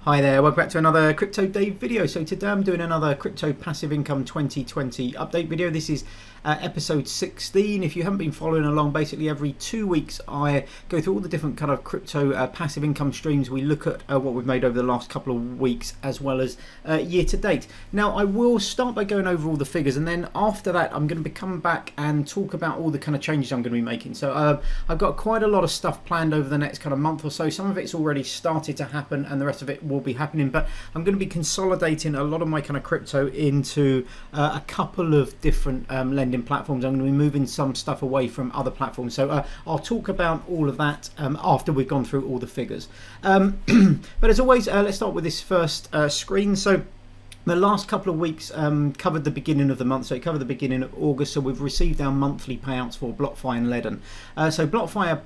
Hi there, welcome back to another Crypto Dave video. So today I'm doing another Crypto Passive Income 2020 update video. This is episode 16. If you haven't been following along, basically every 2 weeks I go through all the different kind of crypto passive income streams. We look at what we've made over the last couple of weeks as well as year to date. Now I will start by going over all the figures, and then after that I'm going to come back and talk about all the kind of changes I'm going to be making. So I've got quite a lot of stuff planned over the next kind of month or so. Some of it's already started to happen and the rest of it will be happening, but I'm going to be consolidating a lot of my kind of crypto into a couple of different lending platforms. I'm going to be moving some stuff away from other platforms, so I'll talk about all of that after we've gone through all the figures. But as always, let's start with this first screen. So the last couple of weeks covered the beginning of the month, so it covered the beginning of August. So we've received our monthly payouts for BlockFi and Ledn. So BlockFi, a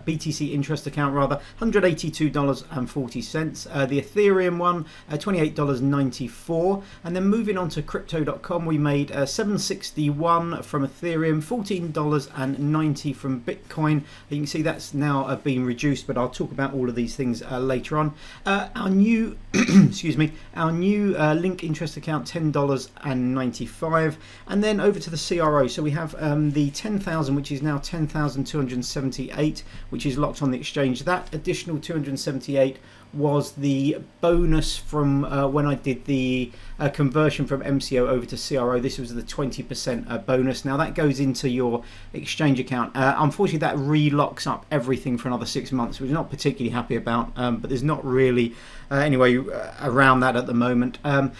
BTC interest account rather, $182.40. The Ethereum one, $28.94. And then moving on to Crypto.com, we made $7.61 from Ethereum, $14.90 from Bitcoin. You can see that's now been reduced, but I'll talk about all of these things later on. Our new, excuse me, our new link interest account, $10.95, and then over to the CRO. So we have the 10,000, which is now 10,278, which is locked on the exchange. That additional 278 was the bonus from when I did the conversion from MCO over to CRO. This was the 20% bonus. Now that goes into your exchange account. Unfortunately, that relocks up everything for another 6 months, which we're not particularly happy about, but there's not really anyway around that at the moment. So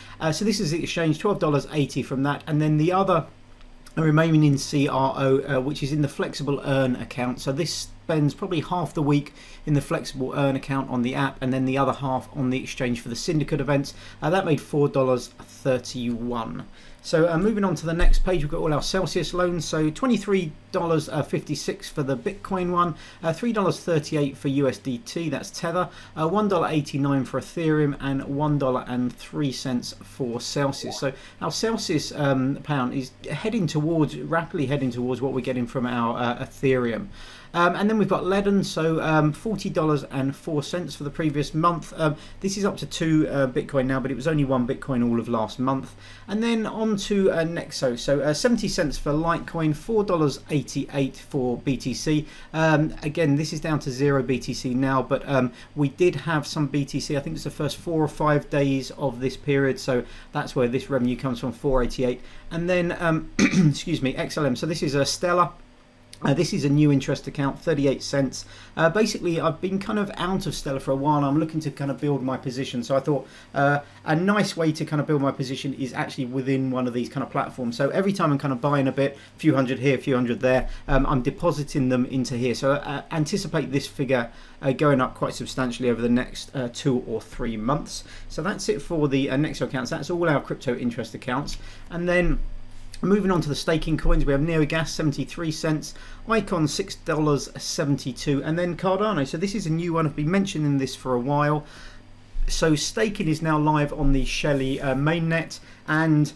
this is the exchange, $12.80 from that, and then the other remaining in CRO, which is in the flexible earn account. So this spends probably half the week in the flexible earn account on the app, and then the other half on the exchange for the syndicate events. That made $4.31. So moving on to the next page, we've got all our Celsius loans. So $23.56 for the Bitcoin one, $3.38 for USDT, that's Tether, $1.89 for Ethereum, and $1.03 for Celsius. So our Celsius pound is rapidly heading towards what we're getting from our Ethereum. And then we've got Ledn, so $40.04 for the previous month. This is up to 2 Bitcoin now, but it was only 1 Bitcoin all of last month. And then on to Nexo, so 70 cents for Litecoin, $4.88 for BTC. Again, this is down to 0 BTC now, but we did have some BTC. I think it's the first 4 or 5 days of this period, so that's where this revenue comes from, $4.88. And then, excuse me, XLM, so this is a Stellar. This is a new interest account, 38 cents. Basically, I've been kind of out of Stellar for a while. I'm looking to kind of build my position. So I thought a nice way to kind of build my position is actually within one of these kind of platforms. So every time I'm kind of buying a bit, a few hundred here, a few hundred there, I'm depositing them into here. So anticipate this figure going up quite substantially over the next 2 or 3 months. So that's it for the Nexo accounts. That's all our crypto interest accounts. And then moving on to the staking coins, we have NeoGas, 73 cents, Icon, $6.72, and then Cardano. So this is a new one. I've been mentioning this for a while. So staking is now live on the Shelly mainnet, and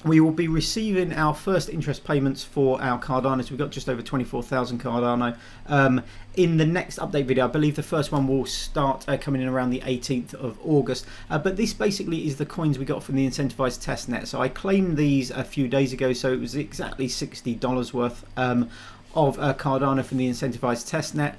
we will be receiving our first interest payments for our Cardano. So we've got just over 24,000 Cardano. In the next update video, I believe the first one will start coming in around the 18th of August. But this basically is the coins we got from the incentivized testnet. So I claimed these a few days ago, so it was exactly $60 worth of Cardano from the incentivized testnet.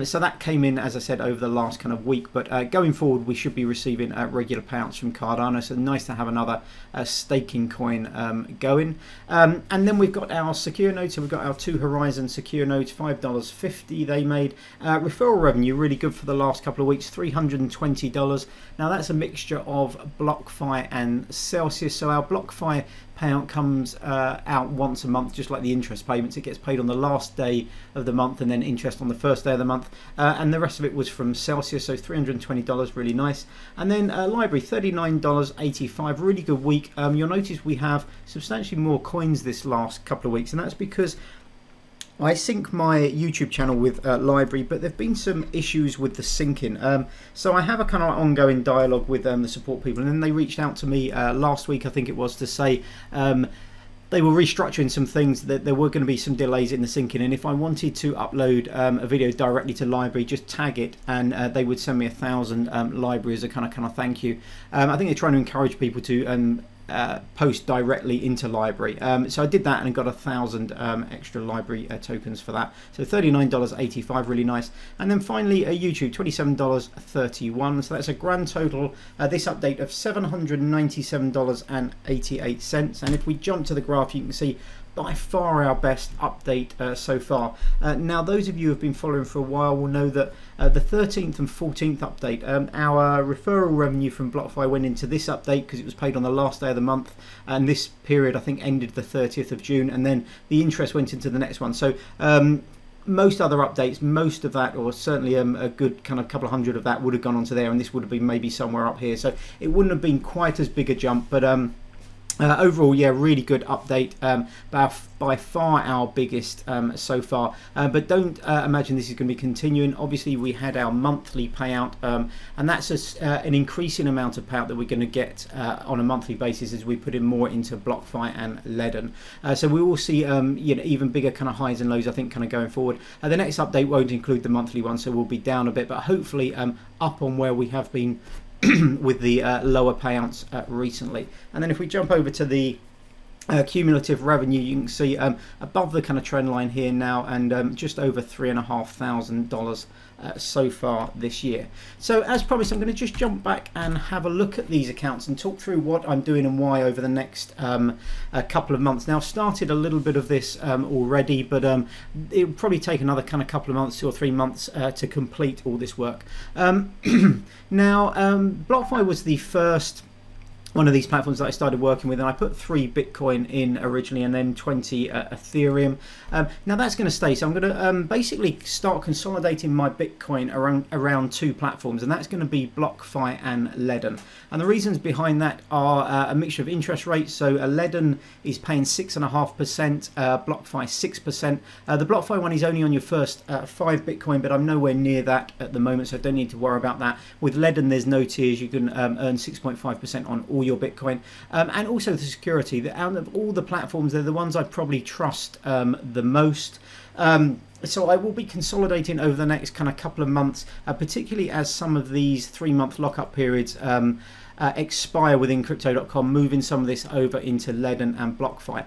So that came in, as I said, over the last kind of week, but going forward we should be receiving regular payouts from Cardano, so nice to have another staking coin going. And then we've got our secure nodes, so we've got our 2 Horizon secure nodes, $5.50 they made. Referral revenue really good for the last couple of weeks, $320. Now that's a mixture of BlockFi and Celsius. So our BlockFi payout comes out once a month, just like the interest payments. It gets paid on the last day of the month and then interest on the first day of the month, and the rest of it was from Celsius, so $320, really nice. And then LBRY, $39.85, really good week. You'll notice we have substantially more coins this last couple of weeks, and that's because I sync my YouTube channel with LBRY, but there have been some issues with the syncing. So I have a kind of ongoing dialogue with the support people, and then they reached out to me last week, I think it was, to say they were restructuring some things, that there were going to be some delays in the syncing, and if I wanted to upload a video directly to LBRY, just tag it and they would send me 1,000 LBRY as a kind of thank you. I think they're trying to encourage people to post directly into LBRY. So I did that and got 1,000 extra LBRY tokens for that. So $39.85, really nice. And then finally YouTube, $27.31. So that's a grand total this update of $797.88. And if we jump to the graph, you can see by far our best update so far. Now those of you who have been following for a while will know that the 13th and 14th update, our referral revenue from BlockFi went into this update because it was paid on the last day of the month, and this period I think ended the 30th of June, and then the interest went into the next one. So most other updates, most of that, or certainly a good kind of couple of hundred of that, would have gone onto there, and this would have been maybe somewhere up here. So it wouldn't have been quite as big a jump, but overall, yeah, really good update. By far our biggest so far, but don't imagine this is going to be continuing. Obviously we had our monthly payout, and that's an increasing amount of payout that we're going to get on a monthly basis as we put in more into BlockFi and Ledn. So we will see even bigger kind of highs and lows, I think, kind of going forward. The next update won't include the monthly one, so we'll be down a bit, but hopefully up on where we have been with the lower payouts recently. And then if we jump over to the cumulative revenue, you can see above the kind of trend line here now, and just over $3,500 so far this year. So as promised, I'm going to just jump back and have a look at these accounts and talk through what I'm doing and why over the next couple of months. Now I've started a little bit of this already, but it'll probably take another kind of couple of months, 2 or 3 months to complete all this work. Now BlockFi was the first one of these platforms that I started working with, and I put 3 Bitcoin in originally and then 20 Ethereum. Now that's going to stay, so I'm going to basically start consolidating my Bitcoin around 2 platforms, and that's going to be BlockFi and Ledn. And the reasons behind that are a mixture of interest rates. So Ledn is paying 6.5%, BlockFi 6%. The BlockFi one is only on your first 5 Bitcoin, but I'm nowhere near that at the moment, so I don't need to worry about that. With Ledn, there's no tiers. You can earn 6.5% on all your Bitcoin, and also the security. Out of all the platforms, they're the ones I probably trust the most. So I will be consolidating over the next kind of couple of months, particularly as some of these 3-month lockup periods expire within Crypto.com, moving some of this over into Ledn and BlockFi.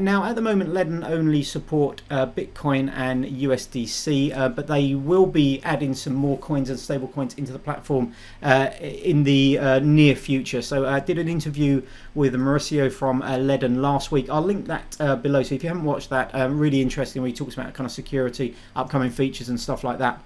Now at the moment Ledn only support Bitcoin and USDC, but they will be adding some more coins and stable coins into the platform in the near future. So I did an interview with Mauricio from Ledn last week. I'll link that below, so if you haven't watched that, really interesting, where he talks about kind of security, upcoming features and stuff like that.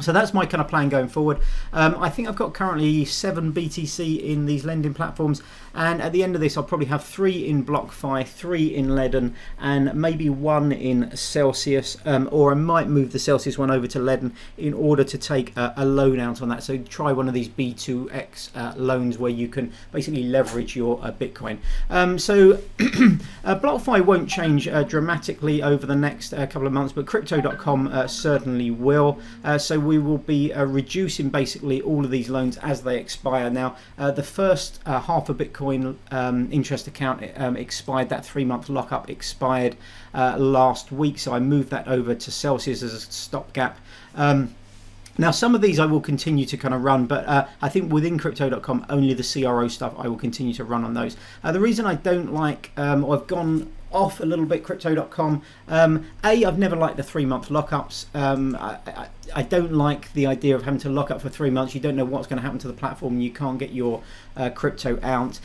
So that's my kind of plan going forward. I think I've got currently 7 BTC in these lending platforms, and at the end of this I'll probably have 3 in BlockFi, 3 in Ledn, and maybe 1 in Celsius, or I might move the Celsius one over to Ledn in order to take a loan out on that. So try one of these B2X loans where you can basically leverage your Bitcoin. So BlockFi won't change dramatically over the next couple of months, but Crypto.com certainly will. So we will be reducing basically all of these loans as they expire. Now the first half a Bitcoin interest account expired. That 3-month lockup expired last week, so I moved that over to Celsius as a stopgap. Now some of these I will continue to kind of run, but I think within Crypto.com only the CRO stuff I will continue to run on those. The reason I don't like, or I've gone off a little bit Crypto.com, I've never liked the 3-month lockups. I don't like the idea of having to lock up for 3 months. You don't know what's going to happen to the platform, and you can't get your crypto out.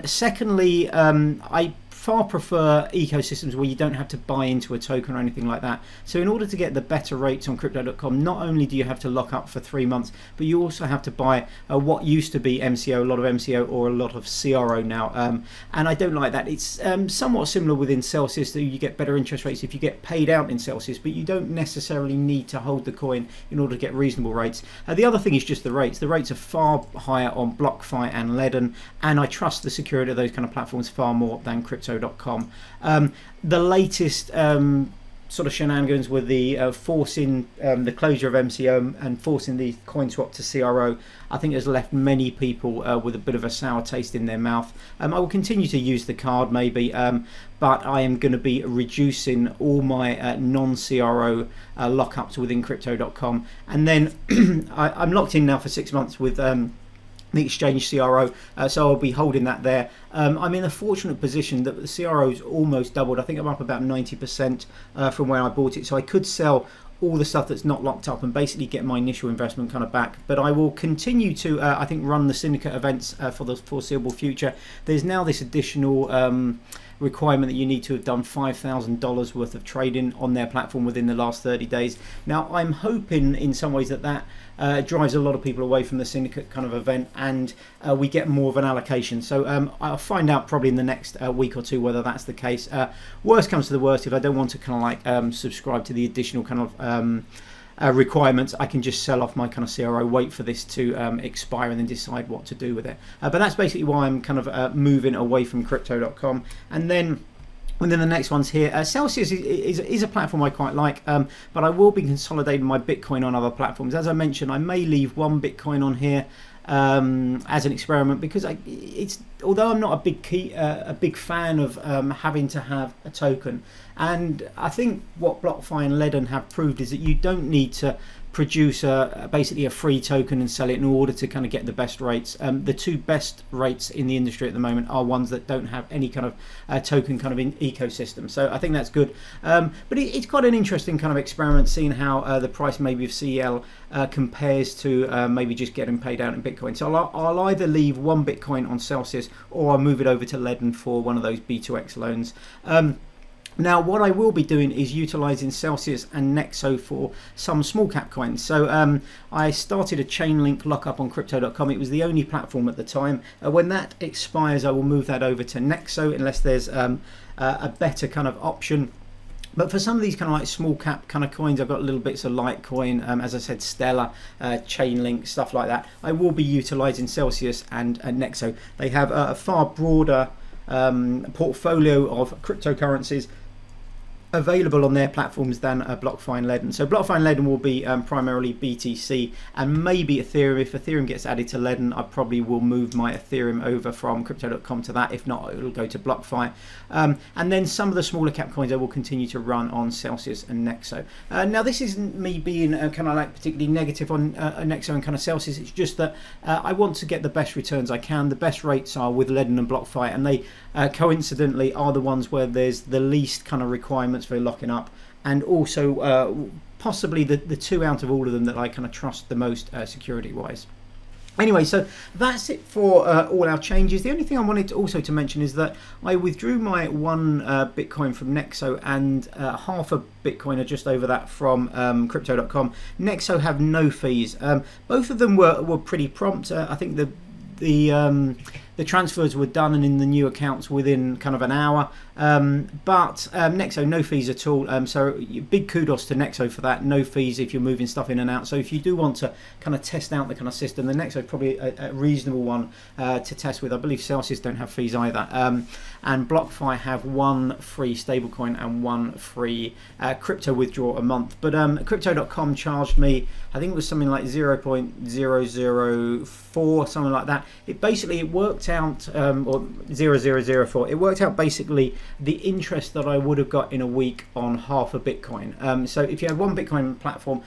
Secondly, I far prefer ecosystems where you don't have to buy into a token or anything like that. So in order to get the better rates on Crypto.com, not only do you have to lock up for 3 months, but you also have to buy what used to be MCO, a lot of MCO or a lot of CRO now, and I don't like that. It's somewhat similar within Celsius, that you get better interest rates if you get paid out in Celsius, but you don't necessarily need to hold the coin in order to get reasonable rates. The other thing is just the rates. The rates are far higher on BlockFi and Ledn, and I trust the security of those kind of platforms far more than Crypto.com. The latest sort of shenanigans with the forcing the closure of MCO and forcing the coin swap to CRO, I think has left many people with a bit of a sour taste in their mouth. I will continue to use the card maybe, but I am going to be reducing all my non-CRO lockups within Crypto.com, and then I'm locked in now for 6 months with the exchange CRO, so I'll be holding that there. I'm in a fortunate position that the CRO's almost doubled. I think I'm up about 90% from where I bought it, so I could sell all the stuff that's not locked up and basically get my initial investment kind of back. But I will continue to, I think, run the syndicate events for the foreseeable future. There's now this additional requirement that you need to have done $5,000 worth of trading on their platform within the last 30 days. Now, I'm hoping in some ways that drives a lot of people away from the syndicate kind of event, and we get more of an allocation. So I'll find out probably in the next week or two whether that's the case. Worst comes to the worst, if I don't want to kind of like subscribe to the additional kind of requirements, I can just sell off my kind of CRO, wait for this to expire, and then decide what to do with it. But that's basically why I'm kind of moving away from Crypto.com. And then the next one's here. Celsius is a platform I quite like, but I will be consolidating my Bitcoin on other platforms. As I mentioned, I may leave one Bitcoin on here as an experiment, because although I'm not a big fan of having to have a token, and I think what BlockFi and Ledn have proved is that you don't need to produce basically a free token and sell it in order to kind of get the best rates. The two best rates in the industry at the moment are ones that don't have any kind of token kind of ecosystem. So I think that's good. But it's quite an interesting kind of experiment, seeing how the price maybe of CL compares to maybe just getting paid out in Bitcoin. So I'll either leave one Bitcoin on Celsius, or I'll move it over to Ledn for one of those B2X loans. Now, what I will be doing is utilizing Celsius and Nexo for some small cap coins. So I started a Chainlink lockup on Crypto.com. It was the only platform at the time. When that expires, I will move that over to Nexo, unless there's a better kind of option. But for some of these kind of like small cap kind of coins, I've got little bits of Litecoin, as I said, Stellar, Chainlink, stuff like that. I will be utilizing Celsius and Nexo. They have a far broader portfolio of cryptocurrencies available on their platforms than BlockFi and Ledn. So BlockFi and Ledn will be primarily BTC and maybe Ethereum. If Ethereum gets added to Ledn, I probably will move my Ethereum over from Crypto.com to that. If not, it'll go to BlockFi. And then some of the smaller cap coins I will continue to run on Celsius and Nexo. Now, this isn't me being kind of like particularly negative on Nexo and kind of Celsius. It's just that I want to get the best returns I can. The best rates are with Ledn and BlockFi, and they coincidentally are the ones where there's the least kind of requirements for locking up, and also possibly the two out of all of them that I kind of trust the most security wise. Anyway, so that's it for all our changes. The only thing I wanted to also to mention is that I withdrew my one Bitcoin from Nexo and half a Bitcoin or just over that from Crypto.com. Nexo have no fees. Both of them were pretty prompt. I think the transfers were done and in the new accounts within kind of an hour, but Nexo, no fees at all. So big kudos to Nexo for that. No fees if you're moving stuff in and out. So if you do want to kind of test out the kind of system, the Nexo is probably a reasonable one to test with. I believe Celsius don't have fees either, and BlockFi have one free stablecoin and one free crypto withdrawal a month. But Crypto.com charged me, I think it was something like 0.004, something like that. It worked out, or 0.004. It worked out basically the interest that I would have got in a week on half a Bitcoin. So if you have one Bitcoin platform,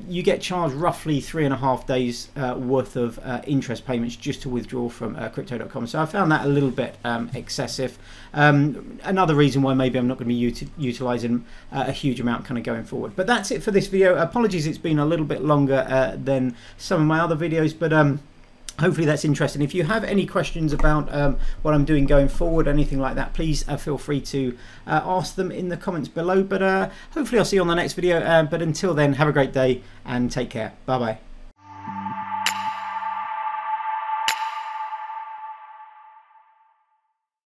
you get charged roughly 3.5 days worth of interest payments just to withdraw from Crypto.com. So I found that a little bit excessive. Another reason why maybe I'm not going to be utilizing a huge amount kind of going forward. But that's it for this video. Apologies, it's been a little bit longer than some of my other videos, but hopefully that's interesting. If you have any questions about what I'm doing going forward, anything like that, please feel free to ask them in the comments below. But hopefully I'll see you on the next video. But until then, have a great day and take care. Bye bye.